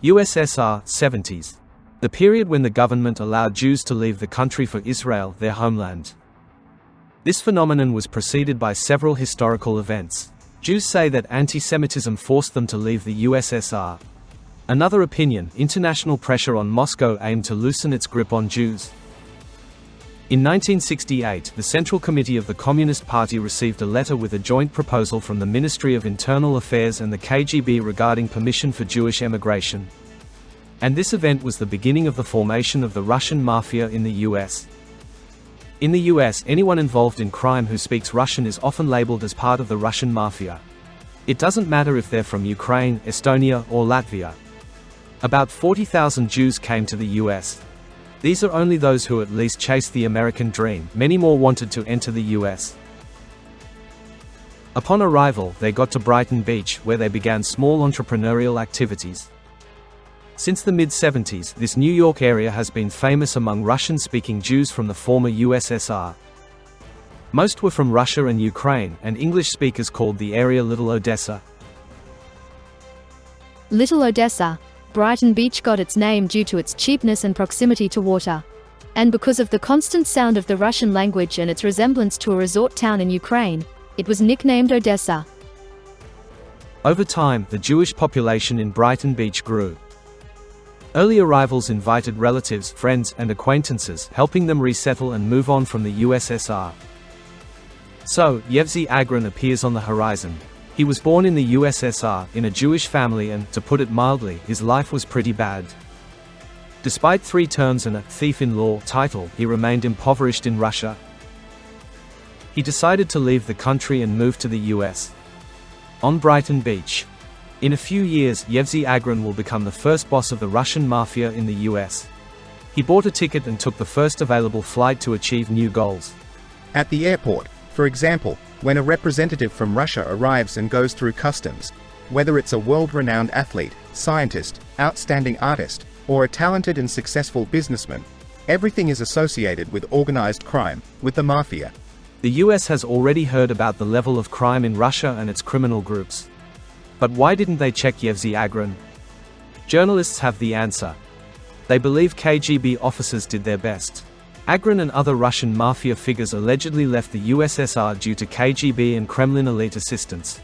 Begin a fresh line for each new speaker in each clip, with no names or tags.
USSR, 70s. The period when the government allowed Jews to leave the country for Israel, their homeland. This phenomenon was preceded by several historical events. Jews say that anti-Semitism forced them to leave the USSR. Another opinion, international pressure on Moscow aimed to loosen its grip on Jews. In 1968, the Central Committee of the Communist Party received a letter with a joint proposal from the Ministry of Internal Affairs and the KGB regarding permission for Jewish emigration. And this event was the beginning of the formation of the Russian Mafia in the US. In the US, anyone involved in crime who speaks Russian is often labeled as part of the Russian Mafia. It doesn't matter if they're from Ukraine, Estonia, or Latvia. About 40,000 Jews came to the US. These are only those who at least chased the American dream. Many more wanted to enter the US. Upon arrival, they got to Brighton Beach, where they began small entrepreneurial activities. Since the mid-70s, this New York area has been famous among Russian-speaking Jews from the former USSR. Most were from Russia and Ukraine, and English speakers called the area Little Odessa.
Little Odessa. Brighton Beach got its name due to its cheapness and proximity to water. And because of the constant sound of the Russian language and its resemblance to a resort town in Ukraine, it was nicknamed Odessa.
Over time, the Jewish population in Brighton Beach grew. Early arrivals invited relatives, friends, and acquaintances, helping them resettle and move on from the USSR. So, Yvzi Agron appears on the horizon. He was born in the USSR, in a Jewish family and, to put it mildly, his life was pretty bad. Despite 3 terms and a thief-in-law title, he remained impoverished in Russia. He decided to leave the country and move to the US. On Brighton Beach. In a few years, Evsei Agron will become the first boss of the Russian Mafia in the US. He bought a ticket and took the first available flight to achieve new goals.
At the airport, for example, when a representative from Russia arrives and goes through customs, whether it's a world-renowned athlete, scientist, outstanding artist, or a talented and successful businessman, everything is associated with organized crime, with the mafia.
The US has already heard about the level of crime in Russia and its criminal groups. But why didn't they check Evsei Agron? Journalists have the answer. They believe KGB officers did their best. Agran and other Russian mafia figures allegedly left the USSR due to KGB and Kremlin elite assistance.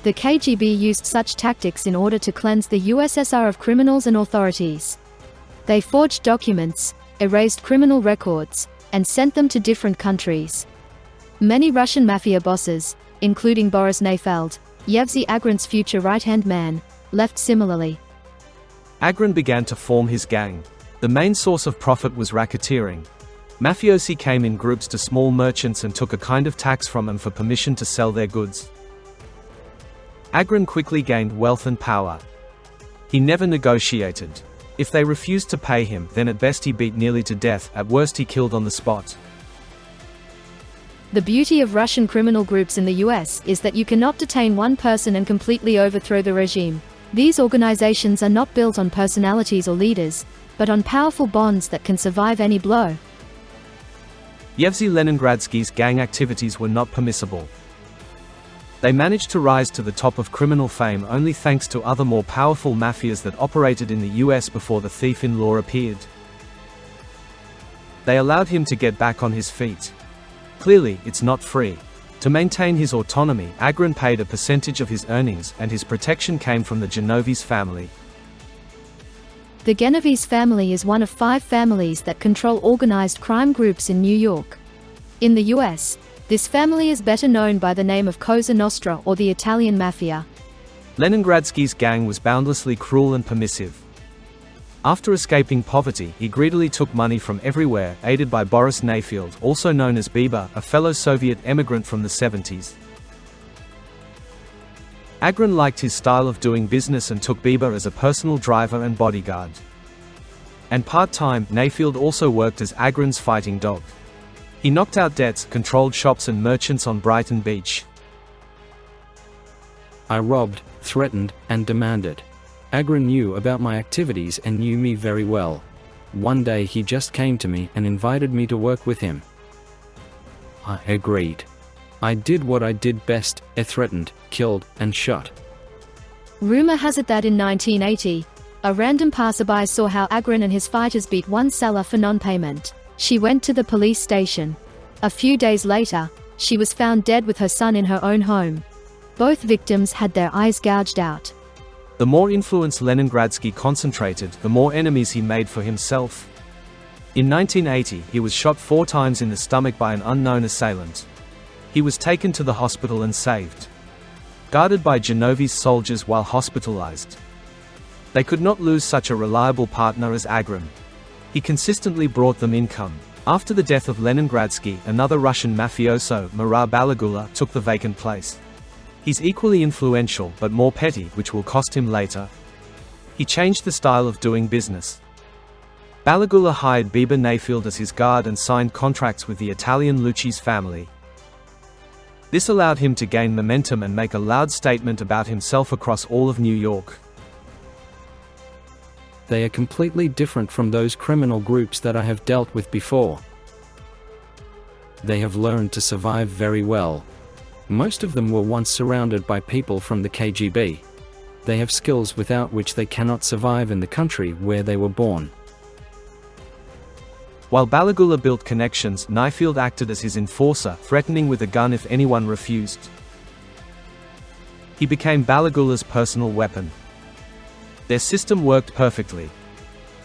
The KGB used such tactics in order to cleanse the USSR of criminals and authorities. They forged documents, erased criminal records, and sent them to different countries. Many Russian mafia bosses, including Boris Nayfeld, Yvzi Agron's future right-hand man, left similarly.
Agran began to form his gang. The main source of profit was racketeering. Mafiosi came in groups to small merchants and took a kind of tax from them for permission to sell their goods. Agran quickly gained wealth and power. He never negotiated. If they refused to pay him, then at best he beat nearly to death, at worst he killed on the spot.
The beauty of Russian criminal groups in the US is that you cannot detain one person and completely overthrow the regime. These organizations are not built on personalities or leaders, but on powerful bonds that can survive any blow.
Yevsei Leningradsky's gang activities were not permissible. They managed to rise to the top of criminal fame only thanks to other more powerful mafias that operated in the US before the thief-in-law appeared. They allowed him to get back on his feet. Clearly, it's not free. To maintain his autonomy, Agran paid a percentage of his earnings, and his protection came from the Genovese family.
The Genovese family is one of 5 families that control organized crime groups in New York. In the US, this family is better known by the name of Cosa Nostra or the Italian Mafia.
Leningradsky's gang was boundlessly cruel and permissive. After escaping poverty, he greedily took money from everywhere, aided by Boris Nayfeld, also known as Bieber, a fellow Soviet emigrant from the 70s. Agran liked his style of doing business and took Bieber as a personal driver and bodyguard. And part-time, Nayfeld also worked as Agran's fighting dog. He knocked out debts, controlled shops and merchants on Brighton Beach.
I robbed, threatened, and demanded. Agran knew about my activities and knew me very well. One day he just came to me and invited me to work with him. I agreed. I did what I did best, I threatened, killed, and shot.
Rumor has it that in 1980, a random passerby saw how Agran and his fighters beat one seller for non-payment. She went to the police station. A few days later, she was found dead with her son in her own home. Both victims had their eyes gouged out.
The more influence Leningradsky concentrated, the more enemies he made for himself. In 1980, he was shot 4 times in the stomach by an unknown assailant. He was taken to the hospital and saved. Guarded by Genovese soldiers while hospitalized. They could not lose such a reliable partner as Agran. He consistently brought them income. After the death of Leningradsky, another Russian mafioso, Marat Balagula, took the vacant place. He's equally influential but more petty, which will cost him later. He changed the style of doing business. Balagula hired Boris Nayfeld as his guard and signed contracts with the Italian Lucci's family. This allowed him to gain momentum and make a loud statement about himself across all of New York.
They are completely different from those criminal groups that I have dealt with before. They have learned to survive very well. Most of them were once surrounded by people from the KGB. They have skills without which they cannot survive in the country where they were born.
While Balagula built connections, Nayfeld acted as his enforcer, threatening with a gun if anyone refused. He became Balagula's personal weapon. Their system worked perfectly.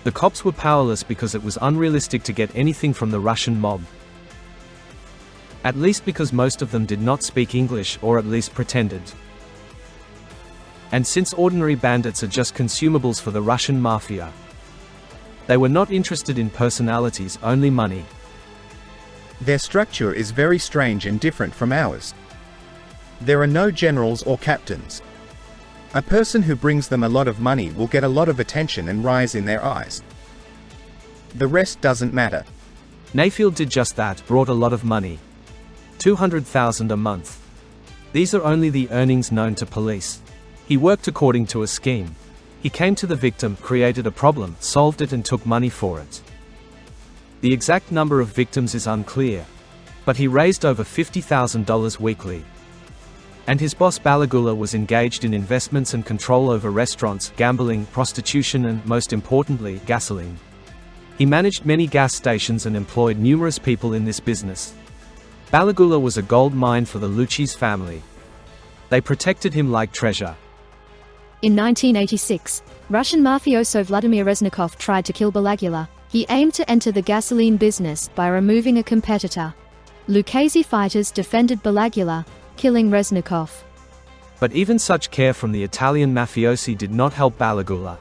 The cops were powerless because it was unrealistic to get anything from the Russian mob. At least because most of them did not speak English, or at least pretended. And since ordinary bandits are just consumables for the Russian Mafia, they were not interested in personalities, only money.
Their structure is very strange and different from ours. There are no generals or captains. A person who brings them a lot of money will get a lot of attention and rise in their eyes. The rest doesn't matter.
Nayfeld did just that, brought a lot of money. $200,000 a month. These are only the earnings known to police. He worked according to a scheme. He came to the victim, created a problem, solved it and took money for it. The exact number of victims is unclear, but he raised over $50,000 weekly. And his boss Balagula was engaged in investments and control over restaurants, gambling, prostitution and, most importantly, gasoline. He managed many gas stations and employed numerous people in this business. Balagula was a gold mine for the Lucci's family. They protected him like treasure.
In 1986, Russian mafioso Vladimir Reznikov tried to kill Balagula. He aimed to enter the gasoline business by removing a competitor. Lucchese fighters defended Balagula, killing Reznikov.
But even such care from the Italian mafiosi did not help Balagula.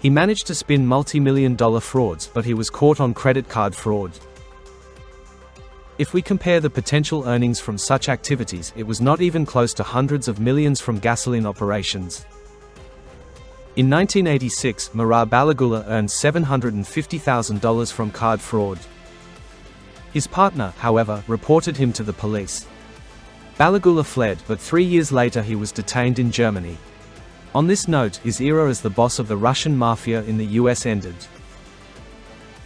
He managed to spin multi-million-dollar frauds, but he was caught on credit card fraud. If we compare the potential earnings from such activities, it was not even close to hundreds of millions from gasoline operations. In 1986, Marat Balagula earned $750,000 from card fraud. His partner, however, reported him to the police. Balagula fled, but 3 years later he was detained in Germany. On this note, his era as the boss of the Russian Mafia in the US ended.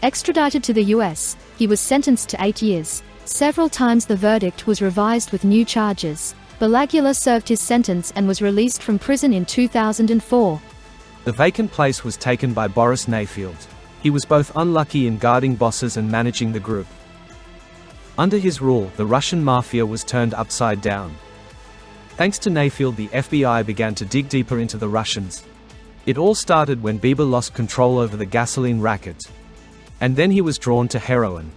Extradited to the US, he was sentenced to 8 years. Several times the verdict was revised with new charges. Balagula served his sentence and was released from prison in 2004.
The vacant place was taken by Boris Nayfeld. He was both unlucky in guarding bosses and managing the group. Under his rule, the Russian Mafia was turned upside down. Thanks to Nayfeld, the FBI began to dig deeper into the Russians. It all started when Bieber lost control over the gasoline racket. And then he was drawn to heroin.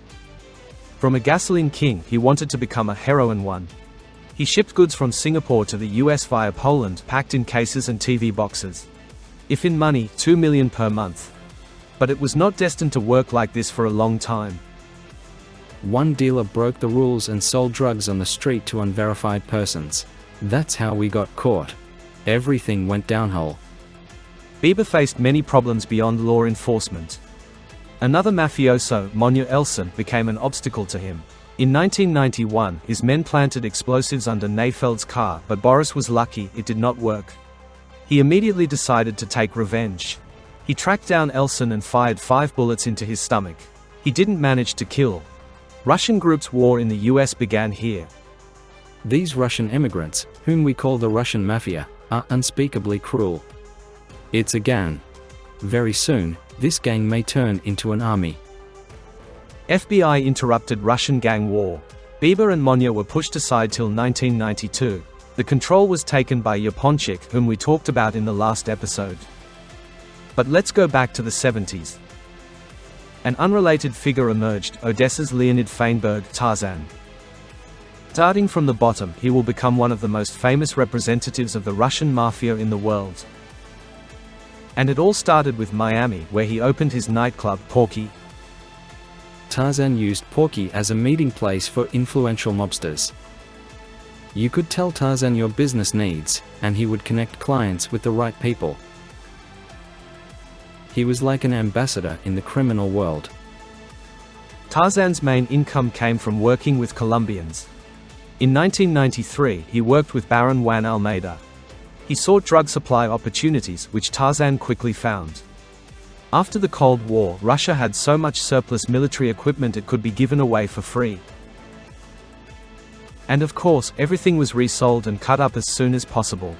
From a gasoline king, he wanted to become a heroin one. He shipped goods from Singapore to the US via Poland, packed in cases and TV boxes. If in money, $2 million per month. But it was not destined to work like this for a long time.
One dealer broke the rules and sold drugs on the street to unverified persons. That's how we got caught. Everything went downhill.
Bieber faced many problems beyond law enforcement. Another mafioso, Monya Elson, became an obstacle to him. In 1991, his men planted explosives under Nayfeld's car, but Boris was lucky, it did not work. He immediately decided to take revenge. He tracked down Elson and fired 5 bullets into his stomach. He didn't manage to kill. Russian group's war in the US began here.
These Russian immigrants, whom we call the Russian Mafia, are unspeakably cruel. It's a gang. Very soon, this gang may turn into an army.
FBI interrupted Russian gang war. Bieber and Monya were pushed aside till 1992. The control was taken by Yaponchik, whom we talked about in the last episode. But let's go back to the 70s. An unrelated figure emerged, Odessa's Leonid Fainberg, Tarzan. Starting from the bottom, he will become one of the most famous representatives of the Russian Mafia in the world. And it all started with Miami, where he opened his nightclub, Porky.
Tarzan used Porky as a meeting place for influential mobsters. You could tell Tarzan your business needs, and he would connect clients with the right people. He was like an ambassador in the criminal world.
Tarzan's main income came from working with Colombians. In 1993, he worked with Baron Juan Almeida. He sought drug supply opportunities, which Tarzan quickly found. After the Cold War, Russia had so much surplus military equipment it could be given away for free. And of course, everything was resold and cut up as soon as possible.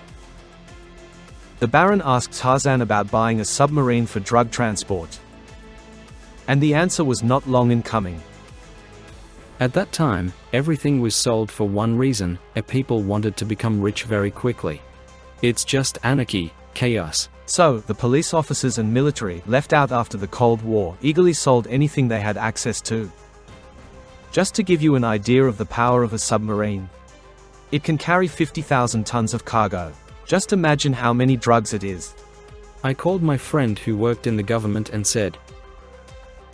The Baron asked Tarzan about buying a submarine for drug transport. And the answer was not long in coming.
At that time, everything was sold for one reason: people wanted to become rich very quickly. It's just anarchy, chaos.
So, the police officers and military, left out after the Cold War, eagerly sold anything they had access to. Just to give you an idea of the power of a submarine. It can carry 50,000 tons of cargo. Just imagine how many drugs it is.
I called my friend who worked in the government and said,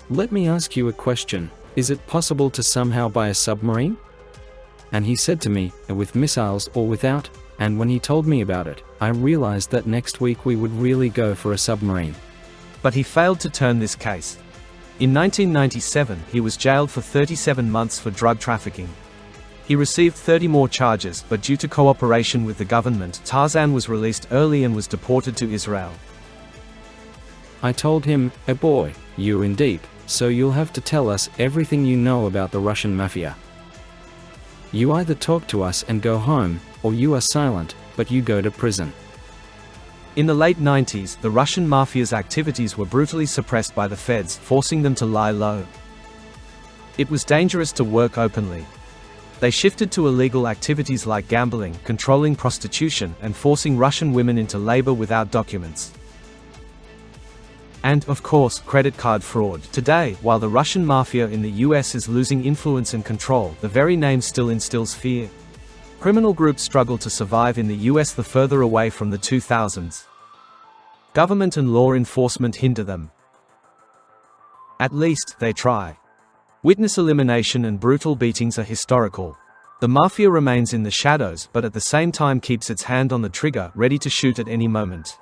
"Let me ask you a question. Is it possible to somehow buy a submarine?" And he said to me, "With missiles or without?" And when he told me about it, I realized that next week we would really go for a submarine.
But he failed to turn this case. In 1997, he was jailed for 37 months for drug trafficking. He received 30 more charges, but due to cooperation with the government, Tarzan was released early and was deported to Israel.
I told him, boy, you're in deep, so you'll have to tell us everything you know about the Russian Mafia. You either talk to us and go home, or you are silent, but you go to prison."
In the late 90s, the Russian Mafia's activities were brutally suppressed by the feds, forcing them to lie low. It was dangerous to work openly. They shifted to illegal activities like gambling, controlling prostitution, and forcing Russian women into labor without documents. And, of course, credit card fraud. Today, while the Russian Mafia in the US is losing influence and control, the very name still instills fear. Criminal groups struggle to survive in the US the further away from the 2000s. Government and law enforcement hinder them. At least, they try. Witness elimination and brutal beatings are historical. The Mafia remains in the shadows, but at the same time keeps its hand on the trigger, ready to shoot at any moment.